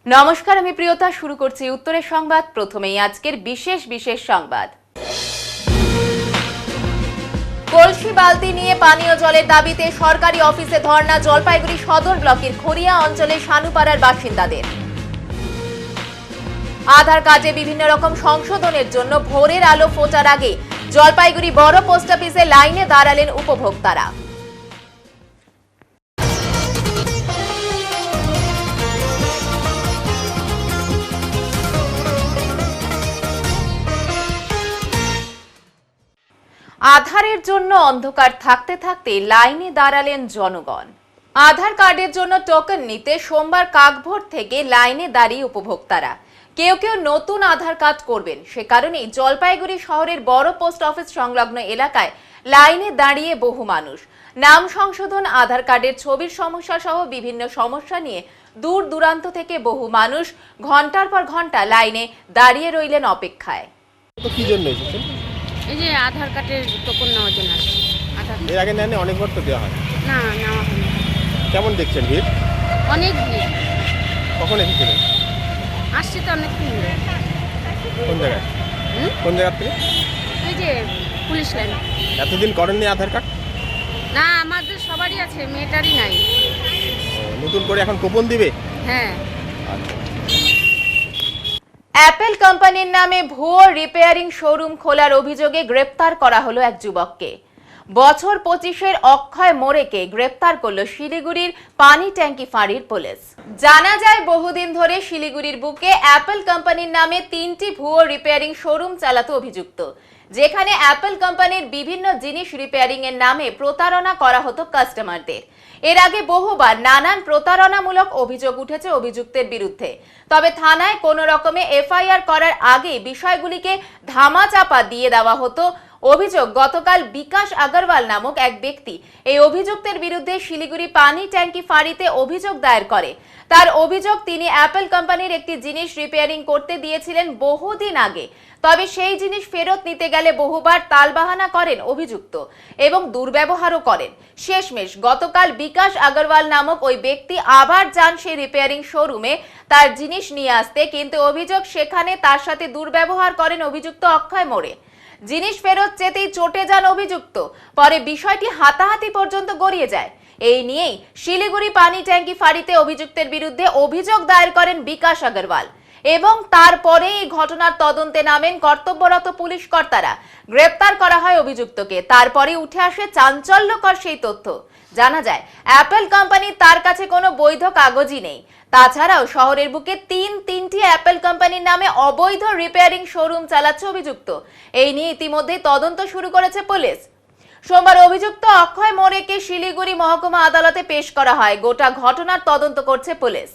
নমস্কার, আমি প্রিয়তা। শুরু করছি উত্তরের সংবাদ। প্রথমেই আজকের বিশেষ সংবাদ। কলসি বালতি নিয়ে পানীয় জলের দাবিতে সরকারি অফিসে ধর্ণা জলপাইগুড়ি সদর ব্লকের খড়িয়া অঞ্চলের শানুপাড়ার বাসিন্দাদের। আধার কার্ডে বিভিন্ন রকম সংশোধনের জন্য ভোরের আলো ফোটার আগে জলপাইগুড়ি বড় পোস্ট অফিসে লাইনে দাঁড়ালেন উপভোক্তারা। আধারের জন্য অন্ধকার থাকতে থাকতে লাইনে দাঁড়ালেন জনগণ। আধার কার্ডের জন্য টোকেন নিতে সোমবার কাকভোর থেকে লাইনে দাঁড়িয়ে উপভোক্তারা। কেউ নতুন আধার কার্ড করবেন, সে কারণেই জলপাইগুড়ি শহরের বড় পোস্ট অফিস সংলগ্ন এলাকায় লাইনে দাঁড়িয়ে বহু মানুষ। নাম সংশোধন, আধার কার্ডের ছবির সমস্যা সহ বিভিন্ন সমস্যা নিয়ে দূর দূরান্ত থেকে বহু মানুষ ঘন্টার পর ঘন্টা লাইনে দাঁড়িয়ে রইলেন অপেক্ষায়। কি জন্য এসেছেন? এই যে আধার কার্ডের টোকন নেওয়ার জন্য আসছি। এর আগে নেন অনেকবার তো দেওয়া হয়। না নেওয়া হয়নি। কেমন দেখছেন ভিড়? অনেক ভিড়। কখন এসেছিলেন? আসছি তো অনেকক্ষণ ধরে। কোন জায়গায়? কোন জায়গা থেকে? এই যে পুলিশ লাইন। এতদিন করেননি আধার কার্ড? না, আমাদের সবারই আছে, মেয়েটারই নাই। নতুন করে এখন কুপন দিবে? হ্যাঁ। আচ্ছা। অ্যাপেল কোম্পানির নামে ভুয়ো রিপেয়ারিং শোরুম খোলার অভিযোগে গ্রেপ্তার করা হলো এক যুবককে। বছর 25-এর অক্ষয় মোরেকে গ্রেপ্তার করল শিলিগুড়ির পানি ট্যাঙ্কি ফাঁড়ির পুলিশ। জানা যায়, বহুদিন ধরে শিলিগুড়ির বুকে অ্যাপেল কোম্পানির নামে 3টি ভুয়ো রিপেয়ারিং শোরুম চালাতো অভিযুক্ত, যেখানে অ্যাপেল কোম্পানির বিভিন্ন জিনিস রিপেয়ারিং এর নামে প্রতারণা করা হতো কাস্টমারদের। এর আগে বহুবার নানান প্রতারণামূলক অভিযোগ উঠেছে অভিযুক্তের বিরুদ্ধে। তবে থানায় কোনো রকমে এফআইআর করার আগে বিষয়গুলিকে ধামাচাপা দিয়ে দেওয়া হতো। অভিযোগ, গতকাল বিকাশ আগরওয়াল নামক এক ব্যক্তি এই অভিযুক্তের বিরুদ্ধে শিলিগুড়ি পানি ট্যাঙ্কি ফাঁড়িতে অভিযোগ দায়ের করে। তার অভিযোগ, তিনি অ্যাপেল কোম্পানির একটি জিনিস রিপেয়ারিং করতে দিয়েছিলেন বহুদিন আগে, তবে সেই জিনিস ফেরত নিতে গেলে বহুবার তালবাহানা করেন অভিযুক্ত এবং দুর্ব্যবহারও করেন। শেষমেশ গতকাল বিকাশ আগরওয়াল নামক ওই ব্যক্তি আবার যান সেই রিপেয়ারিং শোরুমে তার জিনিস নিয়ে আসতে, কিন্তু অভিযোগ, সেখানে তার সাথে দুর্ব্যবহার করেন অভিযুক্ত অক্ষয় মোরে। জিনিস ফেরত চেতেই চটে যান অভিযুক্ত। পরে বিষয়টি হাতাহাতি পর্যন্ত গড়িয়ে যায়। এই নিয়েই শিলিগুড়ি পানি ট্যাঙ্কি ফাঁড়িতে অভিযুক্তের বিরুদ্ধে অভিযোগ দায়ের করেন বিকাশ আগরওয়াল এবং তারপরে এই ঘটনার তদন্তে নামেন কর্তব্যরত পুলিশ কর্তারা। গ্রেপ্তার করা হয় অভিযুক্তকে। তারপরে উঠে আসে চাঞ্চল্যকর সেই তথ্য। জানা যায়, অ্যাপেল কোম্পানি তার কাছে কোনো বৈধ কাগজই নেই। তাছাড়াও শহরের বুকে তিনটি অ্যাপেল কোম্পানির নামে অবৈধ রিপেয়ারিং শোরুম চালাচ্ছে অভিযুক্ত। এই নিয়ে ইতিমধ্যেই তদন্ত শুরু করেছে পুলিশ। সোমবার অভিযুক্ত অক্ষয় মোরেকে শিলিগুড়ি মহকুমা আদালতে পেশ করা হয়। গোটা ঘটনার তদন্ত করছে পুলিশ।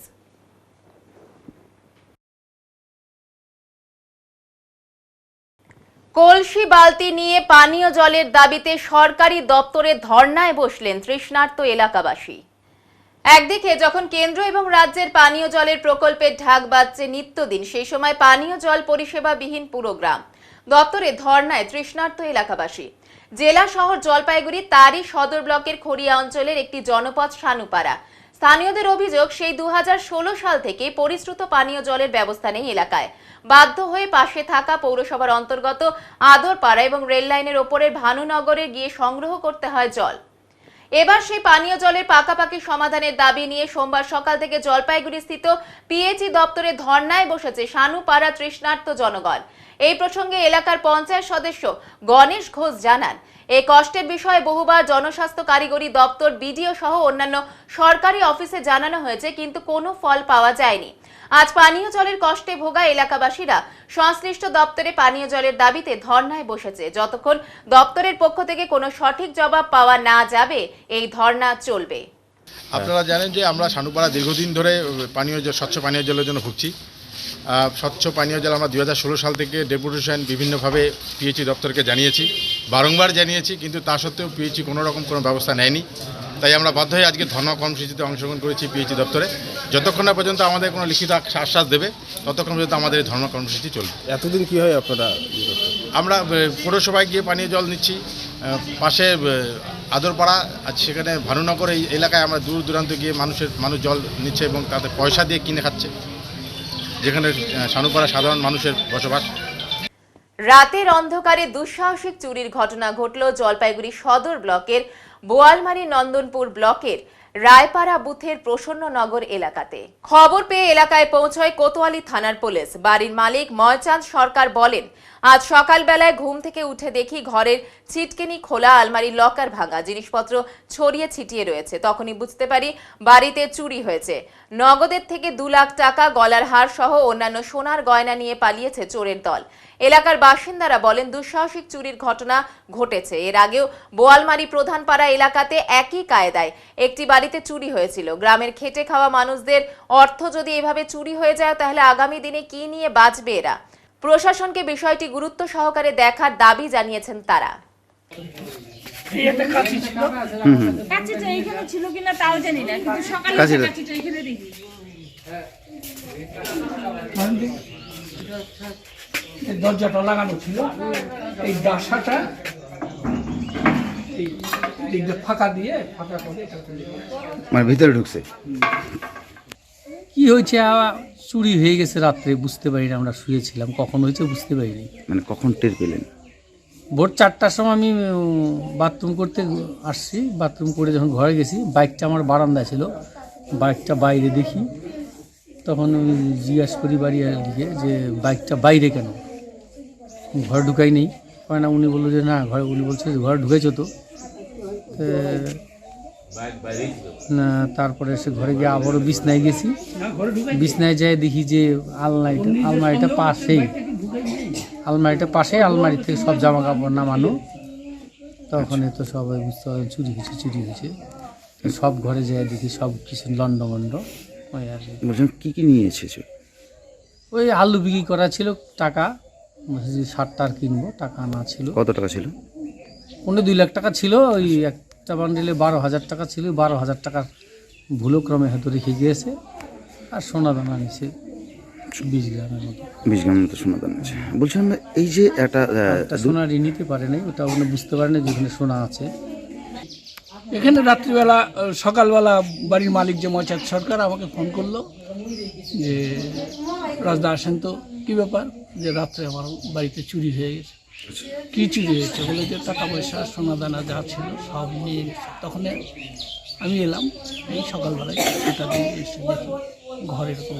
কলসি বালতি নিয়ে পানীয় জলের দাবিতে সরকারি দপ্তরে ধর্নায় বসলেন তৃষ্ণার্ত এলাকাবাসী। একদিকে যখন কেন্দ্র এবং রাজ্যের পানীয় জলের প্রকল্পের ঢাক বাজছে নিত্যদিন, সেই সময় পানীয় জল পরিষেবাবিহীন পুরো গ্রাম। দপ্তরে ধর্নায় তৃষ্ণার্ত এলাকাবাসী। জেলা শহর জলপাইগুড়ি, তারই সদর ব্লকের খড়িয়া অঞ্চলের একটি জনপদ শানুপাড়া। স্থানীয়দের অভিযোগ, সেই 2016 সাল থেকে পরিশ্রুত পানীয় জলের ব্যবস্থা নেই এলাকায়। বাধ্য হয়ে পাশে থাকা পৌরসভার অন্তর্গত আদরপাড়া এবং রেল লাইনের ওপরের ভানুনগরে গিয়ে সংগ্রহ করতে হয় জল। এবার সেই পানীয় জলের পাকাপাকি সমাধানের দাবি নিয়ে সোমবার সকাল থেকে জলপাইগুড়ি স্থিত পিএইচই দপ্তরে ধর্নায় বসেছে শানুপাড়া তৃষ্ণার্ত জনগণ। এই প্রসঙ্গে এলাকার পঞ্চায়েত সদস্য গণেশ ঘোষ জানান, এই কষ্টের বিষয়ে বহুবার জনস্বাস্থ্য কারিগরি দপ্তর, বিডিও সহ অন্যান্য সরকারি অফিসে জানানো হয়েছে, কিন্তু কোনো ফল পাওয়া যায়নি। আজ পানীয় জলের কষ্টে ভোগা এলাকাবাসীরা সংশ্লিষ্ট দপ্তরে পানীয় জলের দাবিতে ধর্নায় বসেছে। যতক্ষণ দপ্তরের পক্ষ থেকে কোনো সঠিক জবাব পাওয়া না যাবে, এই ধর্না চলবে। আপনারা জানেন যে আমরা শানুপাড়া দীর্ঘদিন ধরে স্বচ্ছ পানীয় জলের জন্য ভুগছি। স্বচ্ছ পানীয় জল আমরা 2016 সাল থেকে ডেপুটেশন বিভিন্নভাবে পিএইচই দপ্তরকে জানিয়েছি, বারংবার জানিয়েছি, কিন্তু তা সত্ত্বেও পিএইচই কোনো রকম কোনো ব্যবস্থা নেয়নি। তাই আমরা বাধ্য হয়ে আজকে ধর্ণা কর্মসূচিতে অংশগ্রহণ করেছি পিএইচই দপ্তরে। যতক্ষণ না পর্যন্ত আমাদের কোনো লিখিত আশ্বাস দেবে, ততক্ষণ পর্যন্ত আমাদের ধর্ণা কর্মসূচি চলবে। এতদিন কি হয় আপনারা? আমরা পৌরসভায় গিয়ে পানীয় জল নিচ্ছি, পাশে আদরপাড়া, আর সেখানে ভানুনগর এই এলাকায় আমরা দূর দূরান্ত গিয়ে মানুষ জল নিচ্ছে এবং তাদের পয়সা দিয়ে কিনে খাচ্ছে। যেখানে সানুপাড়া সাধারণ মানুষের বসবাস। রাতের অন্ধকারে দুঃসাহসিক চুরির ঘটনা ঘটল জলপাইগুড়ি সদর ব্লকের বোয়ালমারী নন্দনপুর ব্লকের রায়পাড়া বুথের প্রসন্ননগর এলাকাতে। খবর পেয়ে এলাকায় পৌঁছয় কোতোয়ালি থানার পুলিশ। বাড়ির মালিক ময়চাঁদ সরকার বলেন, আজ সকালবেলায় ঘুম থেকে উঠে দেখি ঘরের ছিটকিনি খোলা, আলমারির লকার ভাঙা, জিনিসপত্র ছড়িয়ে ছিটিয়ে রয়েছে। তখনই বুঝতে পারি বাড়িতে চুরি হয়েছে। নগদের থেকে 2 লাখ টাকা, গলার হার সহ অন্যান্য সোনার গয়না নিয়ে পালিয়েছে চোরের দল। এলাকার বাসিন্দারা বলেন, দুঃসাহসিক চুরির ঘটনা ঘটেছে। এর আগেও বোয়ালমারী প্রধানপাড়া এলাকাতে একই কায়দায় একটি বাড়িতে চুরি হয়েছিল। গ্রামের খেটে খাওয়া মানুষদের অর্থ যদি এভাবে চুরি হয়ে যায়, তাহলে আগামী দিনে কি নিয়ে বাঁচবে এরা? প্রশাসনকে বিষয়টি গুরুত্ব সহকারে দেখার দাবি জানিয়েছেন তারা। কাছিটা এইখানে ছিল কিনা তাও জানি না, কিন্তু সকালে কাছিটা এইখানে দেখি। দরজাটা লাগানো ছিল, এই ডাসাটা এই দিক দিয়ে ফাঁকা করে মানে ভিতরে ঢুকছে। কি হয়েছে, চুরি হয়ে গেছে রাত্রে, বুঝতে পারিনি। আমরা শুয়েছিলাম, কখন হয়েছে বুঝতে পারিনি। মানে কখন টের পেলেন? ভোর 4টার সময় আমি বাথরুম করতে আসছি। বাথরুম করে যখন ঘরে গেছি, বাইকটা আমার বারান্দায় ছিল, বাইকটা বাইরে দেখি। তখন আমি জিজ্ঞাসা করি বাড়ির দিকে যে বাইকটা বাইরে কেন, ঘরে ঢুকাই নেই। না, উনি বললো যে না ঘরে, উনি বলছে যে ঘরে ঢুকেছো তো। না, তারপরে সে ঘরে গিয়ে আবারও বিছনায় গেছি। বিছনায় যেয়ে দেখি যে আলমারিটা পাশেই, আলমারি থেকে সব জামা কাপড় নামানো। তখন তো সবাই বুঝতে পারলাম চুরি হয়েছে। সব ঘরে যেয়ে দেখি সব কিছু লন্ডমন্ড। ওই আর বলছেন কী কী নিয়ে এসেছে? ওই আলু বিক্রি করা ছিল, টাকা সারটার কিনবো, টাকা আনা ছিল। কত টাকা ছিল? 2 লাখ টাকা ছিল। ওই একটা বান্ডিলে 12,000 টাকা ছিল। 12,000 টাকার ভুলক্রমে হয়তো রেখে গিয়েছে। আর সোনা দানা নিছে 20 গ্রামের মতো। 20 গ্রামের মতো সোনা দানা আছে। বলছিলাম এই যে একটা সোনা নিতে পারে নাই, ওটা উনি বুঝতে পারে না যেখানে সোনা আছে। এখানে রাত্রিবেলা সকালবেলা বাড়ির মালিক যে ময়চাঁদ সরকার আমাকে ফোন করলো যে রাজদা আসেন তো, কী ব্যাপার, যে রাত্রে আমার বাড়িতে চুরি হয়ে গেছে। কী চুরি হয়েছে বলে যে টাকা পয়সা সোনা দানা যা ছিল সব নিয়ে গেছে। তখন আমি এলাম এই সকালবেলায়, সেটা দিয়ে এসে দেখি ঘর এরকম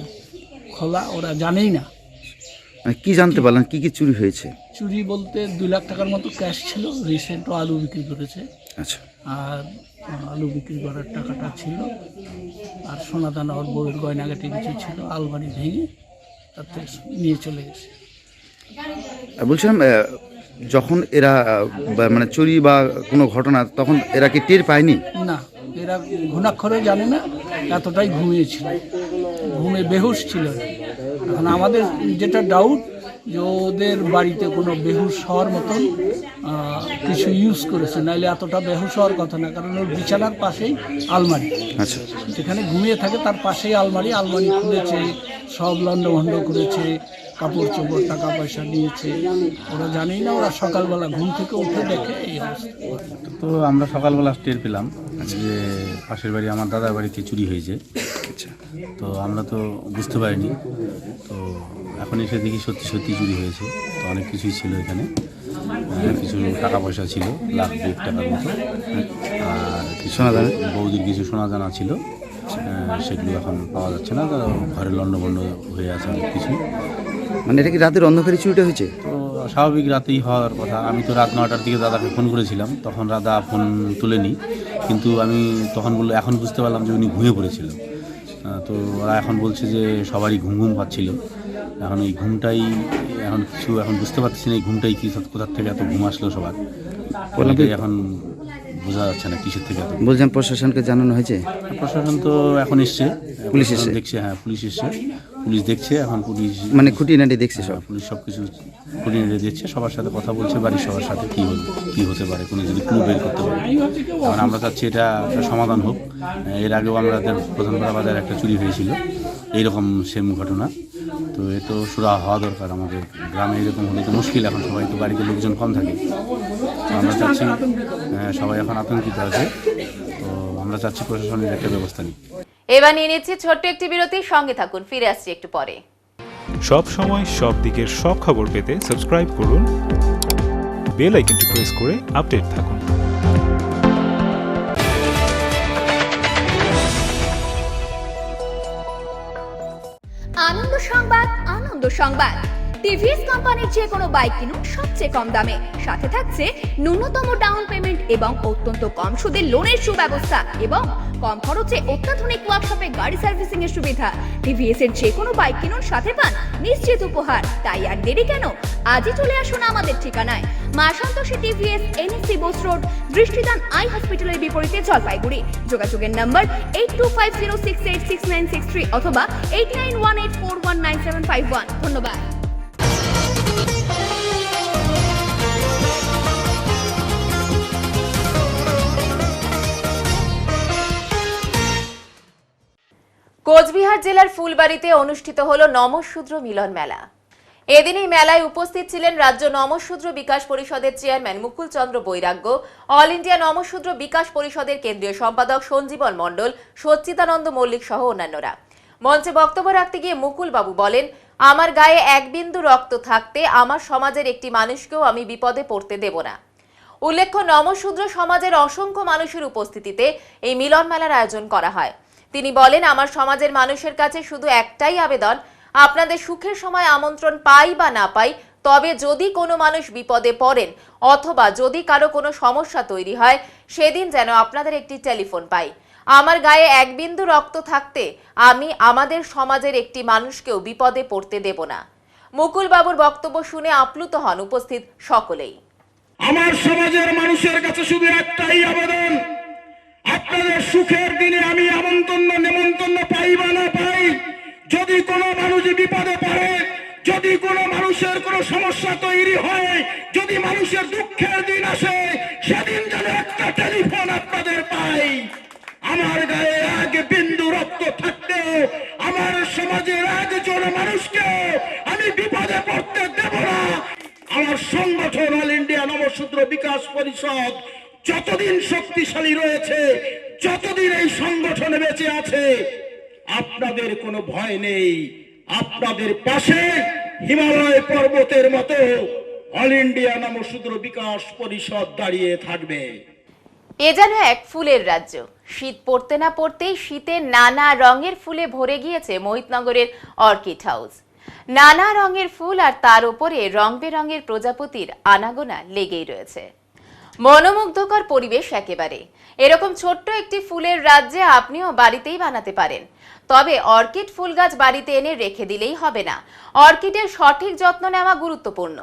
খোলা, ওরা জানেই না। মানে কি জানতে পারলেন কি কি চুরি হয়েছে? চুরি বলতে 2 লাখ টাকার মতো ক্যাশ ছিল, রিসেন্টও আলু বিক্রি করেছে। আচ্ছা। আর আলু বিক্রি করার টাকাটা ছিল, আর সোনা দানা ওর বউয়ের গয়নাগাটি কিছু ছিল, আলমারি ভেঙে তাতে নিয়ে চলে গেছে। বলছিলাম যখন এরা মানে চুরি বা কোনো ঘটনা, তখন এরা কি টের পায়নি? না, এরা ঘুণাক্ষরে জানে না, এতটাই ঘুমিয়েছিল, ঘুমে বেহুশ ছিল। এখন আমাদের যেটা ডাউট যে ওদের বাড়িতে কোনো বেহুশ হওয়ার মতন কিছু ইউজ করেছে, নাইলে এতটা বেহুশ হওয়ার কথা না। কারণ ওর বিছানার পাশেই আলমারি, আচ্ছা, যেখানে ঘুমিয়ে থাকে তার পাশেই আলমারি খুলেছে, সব লন্ডভন্ড করেছে, কাপড় চোপড় টাকা পয়সা নিয়েছে। ওরা জানেই না, ওরা সকালবেলা ঘুম থেকে উঠে দেখে এই অবস্থা। তো আমরা সকালবেলা টের পেলাম যে পাশের বাড়ি আমার দাদার বাড়িতে চুরি হয়েছে। আচ্ছা। তো আমরা তো বুঝতে পারিনি। তো এখন এসে দেখি সত্যি সত্যি চুরি হয়েছে। তো অনেক কিছুই ছিল এখানে, কিছু টাকা পয়সা ছিল, 1,00,000 টাকার মতো। আর কিছু সোনাদানা, বৌদির কিছু সোনাদানা ছিল, সেগুলো এখন পাওয়া যাচ্ছে না। তো ঘরে লন্ডভন্ড হয়ে আছে অনেক কিছু। মানে এটা কি রাতের অন্ধকারে চুরিটা হয়েছে? তো স্বাভাবিক রাতেই হওয়ার কথা। আমি তো রাত 9টার দিকে দাদাকে ফোন করেছিলাম, তখন দাদা ফোন তুলেনি। কিন্তু আমি তখন এখন বুঝতে পারলাম যে উনি ঘুমিয়ে পড়েছিল। তো ওরা এখন বলছে যে সবারই ঘুম পাচ্ছিল। এখন এই ঘুমটাই এখন বুঝতে পারছি না, এই ঘুমটাই কি কোথার থেকে এত ঘুম আসলো সবার, এখন বোঝা যাচ্ছে না কিসের থেকে এত। বলছেন প্রশাসনকে জানানো হয়েছে? প্রশাসন তো এখন এসছে, পুলিশ এসছে, দেখছে। হ্যাঁ, পুলিশ এসছে, পুলিশ দেখছে। এখন পুলিশ মানে খুঁটিনাটি দেখছে সব, পুলিশ সব কিছু খুঁটিনাটি দেখছে, সবার সাথে কথা বলছে, বাড়ির সবার সাথে কী হতে পারে, কোনো যদি ক্লু বের করতে পারে। কারণ আমরা চাচ্ছি এটা একটা সমাধান হোক। এর আগেও আমাদের প্রধানপাড়া বাজারে একটা চুরি হয়েছিল, এইরকম সেম ঘটনা। তো এ তো সুরা হওয়া দরকার। আমাদের গ্রামে এরকম হলে তো মুশকিল। এখন সবাই তো বাড়িতে লোকজন কম থাকে। তো আমরা চাচ্ছি, সবাই এখন আতঙ্কিত আছে। তো আমরা চাচ্ছি প্রশাসনের একটা ব্যবস্থা নিই। এবার নিয়ে নিচ্ছি ছোট্ট একটি বিরতি, সঙ্গে থাকুন, ফিরে আসছি একটু পরে। সব সময় সব দিকের সব খবর পেতে সাবস্ক্রাইব করুন, বেল আইকনটি প্রেস করে আপডেট থাকুন। আনন্দ সংবাদ, আনন্দ সংবাদ। টিভিএস কোম্পানির যে কোনো বাইক কিনুন সবচেয়ে কম দামে, সাথে থাকছে ন্যূনতম ডাউন পেমেন্ট এবং অত্যন্ত কম সুদে লোনের সুব্যবস্থা এবং কম খরচে অত্যাধুনিক ওয়ার্কশপে গাড়ি সার্ভিসিং এর সুবিধা। টিভিএস এর যে কোনো বাইক কিনুন সাথে পান নিশ্চিত উপহার। তাই আর দেরি কেন, আজই চলে আসুন আমাদের ঠিকানায়, মা Santoshi TVS, NSC Bose road, Drishtidan I হসপিটালের বিপরীতে, জলপাইগুড়ি। যোগাযোগের নম্বর 8250686963 অথবা 8918419751। ধন্যবাদ। কোচবিহার জেলার ফুলবাড়িতে অনুষ্ঠিত হলো নমশূদ্র মিলন মেলা। এদিন এই মেলায় উপস্থিত ছিলেন রাজ্য নমশূদ্র বিকাশ পরিষদের চেয়ারম্যান মুকুল চন্দ্র বৈরাগ্য, অল ইন্ডিয়া নমশূদ্র বিকাশ পরিষদের কেন্দ্রীয় সম্পাদক সঞ্জীবন মণ্ডল, সচ্চিদানন্দ মল্লিক সহ অন্যান্যরা। মঞ্চে বক্তব্য রাখতে গিয়ে মুকুল বাবু বলেন, আমার গায়ে এক বিন্দু রক্ত থাকতে আমার সমাজের একটি মানুষকেও আমি বিপদে পড়তে দেব না। উল্লেখ্য, নমশূদ্র সমাজের অসংখ্য মানুষের উপস্থিতিতে এই মিলন মেলার আয়োজন করা হয়। তিনি বলেন, আমার সমাজের মানুষের কাছে শুধু একটাই আবেদন, আপনাদের সুখের সময় আমন্ত্রণ পাই বা না পাই, তবে যদি কোনো মানুষ বিপদে পড়েন অথবা যদি কারো কোনো সমস্যা তৈরি হয়, সেদিন যেন আপনাদের একটি টেলিফোন পাই। আমার গায়ে এক বিন্দু রক্ত থাকতে আমি আমাদের সমাজের একটি মানুষকেও বিপদে পড়তে দেব না। মুকুল বাবুর বক্তব্য শুনে আপ্লুত হন উপস্থিত সকলেই। আমার সমাজের মানুষের কাছে শুধু একটাই আবেদন, আপনাদের সুখের দিনে আমি আমন্ত্রণ নেমন্তন্ন পাই বা না পাই, যদি কোনো মানুষ বিপদে পড়ে, যদি কোনো মানুষের কোনো সমস্যা তৈরি হয়, যদি মানুষের দুঃখের দিন আসে, সেদিন যেন একটা টেলিফোন আপনাদের পাই। আমার গায়ে এক বিন্দু রক্ত থাকতে আমার সমাজের একজন মানুষকে আমি বিপদে পড়তে দেব না। আমার সংগঠন অল ইন্ডিয়া নমশূদ্র বিকাশ পরিষদ যতদিন শক্তিশালী রয়েছে, যতদিন এই সংগঠনে বেঁচে আছে, আপনাদের কোনো ভয় নেই। আপনাদের পাশে হিমালয় পর্বতের মতো অল ইন্ডিয়া নমশূদ্র বিকাশ পরিষদ দাঁড়িয়ে থাকবে। এ যেন এক ফুলের রাজ্য। শীত পড়তে না পড়তেই শীতের নানা রঙের ফুলে ভরে গিয়েছে মোহিতনগরের অর্কিড হাউস। নানা রঙের ফুল আর তার উপরে রং বেরঙের প্রজাপতির আনাগোনা লেগেই রয়েছে। মনোমুগ্ধকর পরিবেশ একেবারে। এরকম ছোট্ট একটি ফুলের রাজ্যে আপনিও বাড়িতেই বানাতে পারেন। তবে অর্কিড ফুল গাছ বাড়িতে এনে রেখে দিলেই হবে না, অর্কিডের সঠিক যত্ন নেওয়া গুরুত্বপূর্ণ।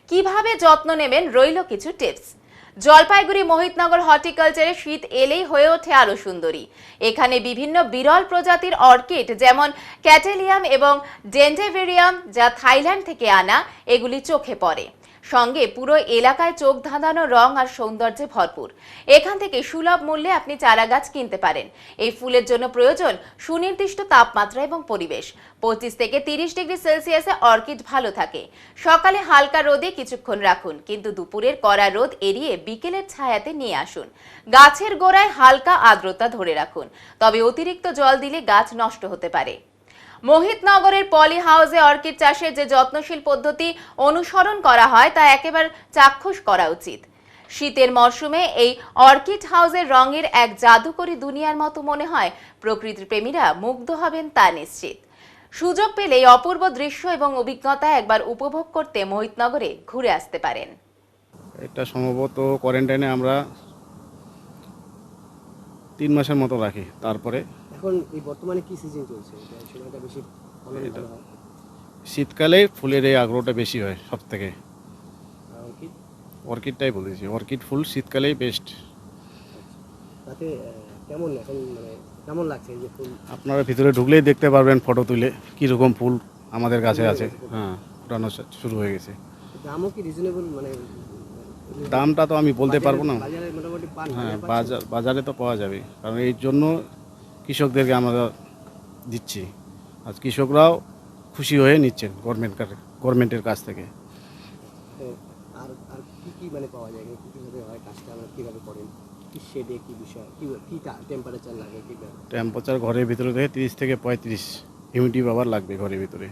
কিভাবে যত্ন নেবেন রইল কিছু টিপস। জলপাইগুড়ি মোহিতনগর হর্টিকালচারে শীত এলেই হয়ে ওঠে আরো সুন্দরী। এখানে বিভিন্ন বিরল প্রজাতির অর্কিড যেমন ক্যাটেলিয়াম এবং ডেন্ডেভেরিয়াম, যা থাইল্যান্ড থেকে আনা, এগুলি চোখে পড়ে। সঙ্গে পুরো এলাকায় চোখ ধাঁধানো রং আর সৌন্দর্যে ভরপুর। এখান থেকে সুলভ মূল্যে আপনি চারা গাছ কিনতে পারেন। এই ফুলের জন্য প্রয়োজন সুনির্দিষ্ট তাপমাত্রা এবং পরিবেশ। 25 থেকে 30 ডিগ্রি সেলসিয়াসে অর্কিড ভালো থাকে। সকালে হালকা রোদে কিছুক্ষণ রাখুন, কিন্তু দুপুরের কড়া রোদ এড়িয়ে বিকেলের ছায়াতে নিয়ে আসুন। গাছের গোড়ায় হালকা আর্দ্রতা ধরে রাখুন, তবে অতিরিক্ত জল দিলে গাছ নষ্ট হতে পারে। মোহিতনগরের পলি হাউসে অর্কিড চাষের যে যত্নশীল পদ্ধতি অনুসরণ করা হয় তা একেবারে চাক্ষুষ করা উচিত। শীতের মরশুমে এই অর্কিড হাউসের রঙের এক জাদুকরী দুনিয়ার মতো মনে হয়। প্রকৃতির প্রেমীরা মুগ্ধ হবেন তা নিশ্চিত। সুযোগ পেলে এই অপূর্ব দৃশ্য এবং অভিজ্ঞতা একবার উপভোগ করতে মোহিতনগরে ঘুরে আসতে পারেন। এটা সম্ভবত কোয়ারেন্টাইনে আমরা 3 মাসের মতো রাখি। তারপরে এখন এই বর্তমানে কি সিজন চলছে? এই সময়টা বেশি ভালো হয়। শীতকালে ফুলের এই আগ্রহটা বেশি হয় সব থেকে। অর্কিডটাই বলেছি, অর্কিড ফুল শীতকালেই বেস্ট। তাতে কেমন এখন মানে কেমন লাগছে এই যে ফুল? আপনারা ভিতরে ঢুকলেই দেখতে পারবেন ফটো তুলে কীরকম ফুল আমাদের কাছে আছে। হ্যাঁ, ফুটানো শুরু হয়ে গেছে। দামও কি রিজনেবল? মানে দামটা তো আমি বলতে পারবো না। বাজারে মোটামুটি পান? হ্যাঁ, বাজারে তো পাওয়া যাবে, কারণ এই জন্য কৃষকদেরকে আমরা দিচ্ছি। আজ কৃষকরাও খুশি হয়ে নিচ্ছেন গভর্নমেন্টের কাছ থেকে। আর আর কি মানে পাওয়া যায়, কীভাবে হয় কাজটা, আমরা কীভাবে করেন, কি শেডে, কি বিষয়, কি টেম্পারেচার লাগে? টেম্পারেচার ঘরের ভিতরে থেকে 30 থেকে 35 হিউমিডিটি পাওয়ার লাগবে ঘরের ভিতরে।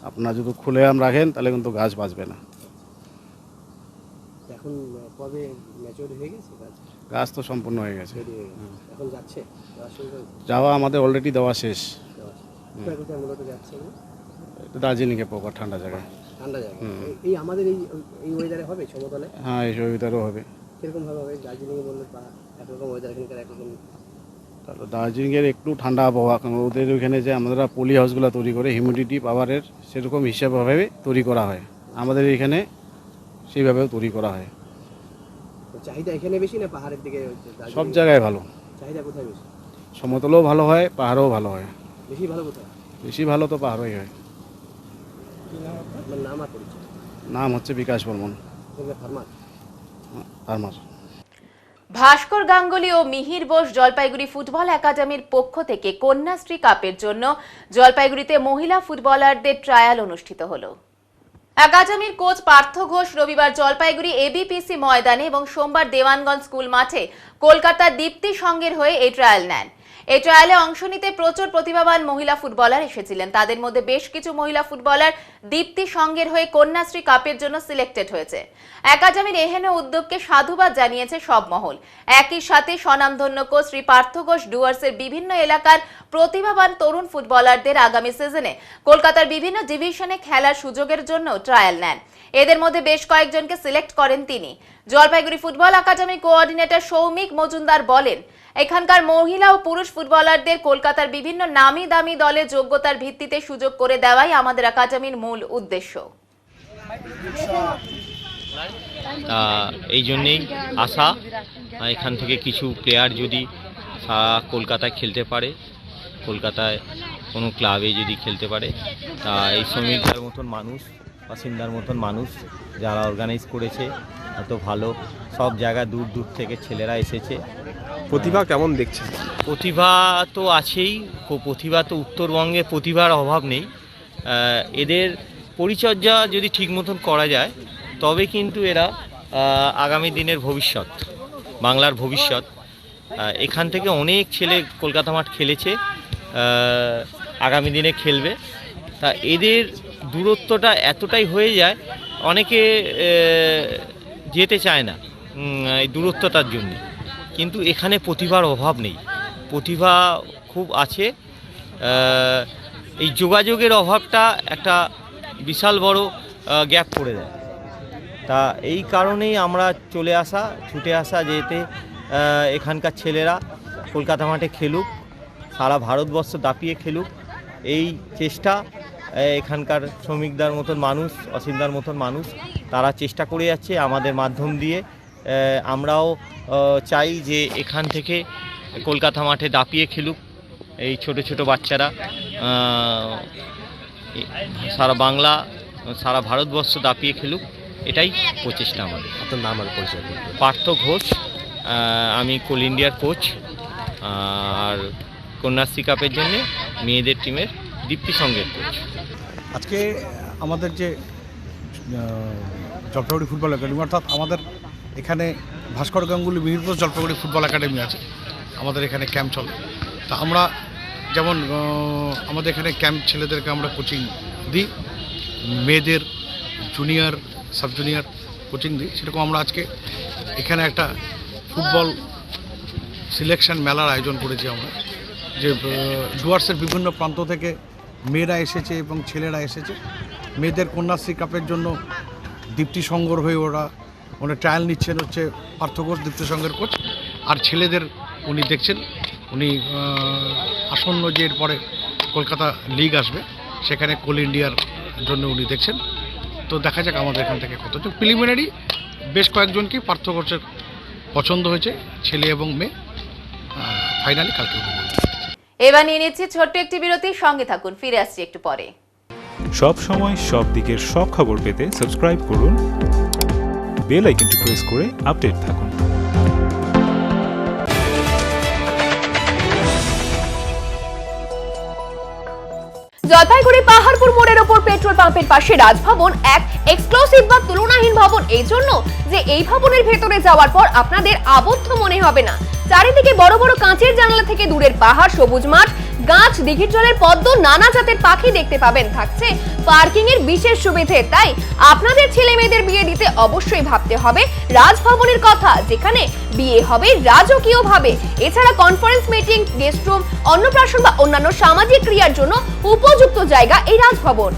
আপনারা যদি খুলে আম রাখেন তাহলে কিন্তু গাছ বাঁচবে না। এখন কবে ম্যাচিউর হয়ে গেছে গাছ? গাছ তো সম্পূর্ণ হয়ে গেছে, রেডি হয়ে গেছে, এখন যাচ্ছে যাওয়া শুরু হয়েছে? যাওয়া আমাদের অলরেডি দেওয়া শেষ। কোথায় কোথায় মূলত যাচ্ছে? দার্জিলিংয়ে পোকা ঠান্ডা জায়গায়। ঠান্ডা জায়গা। এই আমাদের এই ওয়েদারে হবে সমতলে? হ্যাঁ, এই সুবিধারও হবে। কিরকম ভাবে হবে? দার্জিলিংয়ে বললে বা একরকম ওয়েদার, এখানকার একরকম। তাহলে দার্জিলিংয়ের একটু ঠান্ডা আবহাওয়া, কারণ ওদের ওইখানে যে আমরা পলি হাউসগুলো তৈরি করে হিউমিডিটি পাওয়ারের সেরকম হিসাবভাবে তৈরি করা হয়, আমাদের এখানে সেইভাবেও তৈরি করা হয়। চাহিদা এখানে বেশি না পাহাড়ের দিকে? সব জায়গায় ভালো। চাহিদা কোথায় বেশি? সমতলেও ভালো হয়, পাহাড়েও ভালো হয়। বেশি ভালো কোথায়? বেশি ভালো তো পাহাড়ই হয়। আপনার নাম আর পরিচয়? নাম হচ্ছে বিকাশ বর্মন, ফার্মার। ফার্মার। ভাস্কর গাঙ্গুলি ও মিহির বোস জলপাইগুড়ি ফুটবল একাডেমির পক্ষ থেকে কন্যাশ্রী কাপের জন্য জলপাইগুড়িতে মহিলা ফুটবলারদের ট্রায়াল অনুষ্ঠিত হলো। একাডেমির কোচ পার্থ ঘোষ রবিবার জলপাইগুড়ি এবিপিসি ময়দানে এবং সোমবার দেওয়ানগঞ্জ স্কুল মাঠে কলকাতার দীপ্তি সংঘের হয়ে এই ট্রায়াল নেন। এই ট্রায়ালে অংশ নিতে প্রচুর প্রতিভাবান মহিলা ফুটবলার এসেছিলেন। তাদের মধ্যে বেশ কিছু মহিলা ফুটবলার দীপ্তি সংঘের হয়ে কন্যাশ্রী কাপের জন্য সিলেক্টেড হয়েছে। একাডেমির এহেন উদ্যোগকে সাধুবাদ জানিয়েছে সব মহল। একই সাথে স্বনামধন্য কোচ শ্রী পার্থ ঘোষ ডুয়ার্সের বিভিন্ন এলাকার প্রতিভাবান তরুণ ফুটবলারদের আগামী সিজনে কলকাতার বিভিন্ন ডিভিশনে খেলার সুযোগের জন্য ট্রায়াল নেন। এদের মধ্যে বেশ কয়েকজনকে সিলেক্ট করেন তিনি। Jalpaiguri football academy coordinator Soumik Majumdar বলেন, এখানকার মহিলা ও পুরুষ ফুটবলারদের কলকাতার বিভিন্ন নামি দামি দলে যোগ্যতার ভিত্তিতে সুযোগ করে দেওয়াই আমাদের একাডেমির মূল উদ্দেশ্য। এই জন্যেই আশা, এখান থেকে কিছু প্লেয়ার যদি সারা কলকাতায় খেলতে পারে, কলকাতায় কোনো ক্লাবে যদি খেলতে পারে, তা এই শ্রমিকদের মতন মানুষ, বাসিন্দার মতন মানুষ যারা অর্গানাইজ করেছে এত ভালো, সব জায়গা দূর দূর থেকে ছেলেরা এসেছে। প্রতিভা কেমন দেখছে? প্রতিভা তো আছেই, প্রতিভা তো উত্তরবঙ্গে প্রতিভার অভাব নেই। এদের পরিচর্যা যদি ঠিক মতন করা যায় তবে কিন্তু এরা আগামী দিনের ভবিষ্যৎ, বাংলার ভবিষ্যৎ। এখান থেকে অনেক ছেলে কলকাতা মাঠ খেলেছে, আগামী দিনে খেলবে। তা এদের দূরত্বটা এতটাই হয়ে যায়, অনেকে যেতে চায় না এই দূরত্বটার জন্য, কিন্তু এখানে প্রতিভার অভাব নেই, প্রতিভা খুব আছে। এই যোগাযোগের অভাবটা একটা বিশাল বড় গ্যাপ করে দেয়। তা এই কারণেই আমরা চলে আসা, ছুটে আসা, যেতে এখানকার ছেলেরা কলকাতা মাঠে খেলুক, সারা ভারতবর্ষ দাপিয়ে খেলুক, এই চেষ্টা এখানকার শ্রমিকদার মতন মানুষ, অসীমদার মতন মানুষ তারা চেষ্টা করে যাচ্ছে আমাদের মাধ্যম দিয়ে। আমরাও চাই যে এখান থেকে কলকাতা মাঠে দাপিয়ে খেলুক এই ছোট ছোট বাচ্চারা, সারা বাংলা, সারা ভারতবর্ষ দাপিয়ে খেলুক, এটাই প্রচেষ্টা আমাদের। আপনার নাম আর পরিচয়? পার্থ ঘোষ, আমি কোল ইন্ডিয়ার কোচ, আর কন্যাশ্রী কাপের জন্য মেয়েদের টিমের দীপ্তি সংঘের কোচ। আজকে আমাদের যে জলপাইগুড়ি ফুটবল একাডেমি, অর্থাৎ আমাদের এখানে ভাস্কর গাঙ্গুলি মিহির বোস জলপাইগুড়ি ফুটবল একাডেমি আছে, আমাদের এখানে ক্যাম্প চলে। তা আমরা যেমন আমাদের এখানে ক্যাম্প ছেলেদেরকে আমরা কোচিং দিই, মেয়েদের জুনিয়র, সাব জুনিয়র কোচিং দিই, সেরকম আমরা আজকে এখানে একটা ফুটবল সিলেকশন মেলার আয়োজন করেছি আমরা, যে ডুয়ার্সের বিভিন্ন প্রান্ত থেকে মেয়েরা এসেছে এবং ছেলেরা এসেছে। মেয়েদের কন্যাশ্রী কাপের জন্য দীপ্তি সংঘর হয়ে ওরা ট্রায়াল নিচ্ছেন, হচ্ছে পার্থ ঘোষ দীপ্তি সংঘের কোচ। আর ছেলেদের উনি দেখছেন, উনি আসন্ন যে এরপরে কলকাতা লিগ আসবে সেখানে কোল ইন্ডিয়ার জন্য উনি দেখছেন। তো দেখা যাক আমাদের এখান থেকে কতজন। প্রিলিমিনারি বেশ কয়েকজনকেই পার্থ ঘোষের পছন্দ হয়েছে, ছেলে এবং মেয়ে। ফাইনালি কালকে। এবার নিয়ে নিচ্ছি ছোট্ট একটি বিরতি, সঙ্গে থাকুন, ফিরে আসছি একটু পরে। সব সময় সব দিকের সব খবর পেতে সাবস্ক্রাইব করুন, বেল আইকনটি প্রেস করে আপডেট থাকুন। জলপাইগুড়ি পাহাড়পুর মোড়ের ওপর পেট্রোল পাম্পের পাশে রাজভবন এক এক্সক্লুসিভ বা তুলনাহীন ভবন, এই জন্য যে এই ভবনের ভেতরে যাওয়ার পর আপনাদের আবদ্ধ মনে হবে না। চারিদিকে বড় বড় কাঁচের জানালা থেকে দূরের পাহাড়, সবুজ মাঠ, গাছ, দিঘির জলের পদ্ম, নানা জাতের পাখি দেখতে পাবেন। থাকছে পার্কিং এর বিশেষ সুবিধে। তাই আপনাদের ছেলে মেয়েদের বিয়ে দিতে অবশ্যই ভাবতে হবে রাজভবনের কথা, যেখানে বিয়ে হবে রাজকীয় ভাবে। এছাড়া কনফারেন্স, মিটিং, গেস্ট রুম, অন্নপ্রাশন বা অন্যান্য সামাজিক ক্রিয়ার জন্য উপযুক্ত জায়গা এই রাজভবন।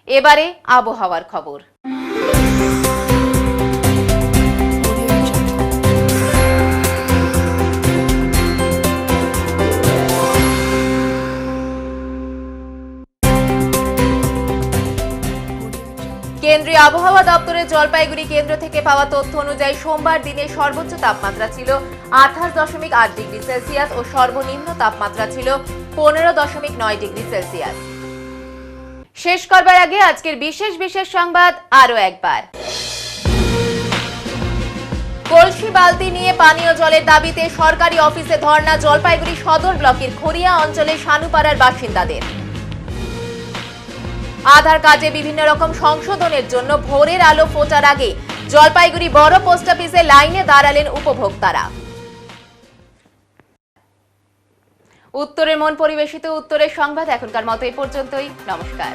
এবারে আবহাওয়ার খবর। কেন্দ্রীয় আবহাওয়া দপ্তরের জলপাইগুড়ি কেন্দ্র থেকে পাওয়া তথ্য অনুযায়ী সোমবার দিনে সর্বোচ্চ তাপমাত্রা ছিল 28.8 ডিগ্রি সেলসিয়াস ও সর্বনিম্ন তাপমাত্রা ছিল 15.9 ডিগ্রি সেলসিয়াস। শেষ করবার আগে আজকের বিশেষ বিশেষ সংবাদ আরো একবার। কলসি বালতি নিয়ে পানীয় জলের দাবিতে সরকারি অফিসে ধর্ণা জলপাইগুড়ি সদর ব্লকের খড়িয়া অঞ্চলের শানুপাড়ার বাসিন্দাদের। আধার কার্ডে বিভিন্ন রকম সংশোধনের জন্য ভোরের আলো ফোটার আগে জলপাইগুড়ি বড় পোস্ট অফিসে লাইনে দাঁড়ালেন উপভোক্তারা। উত্তরের মন পরিবেশিত উত্তরের সংবাদ এখনকার মতো এই পর্যন্তই। নমস্কার।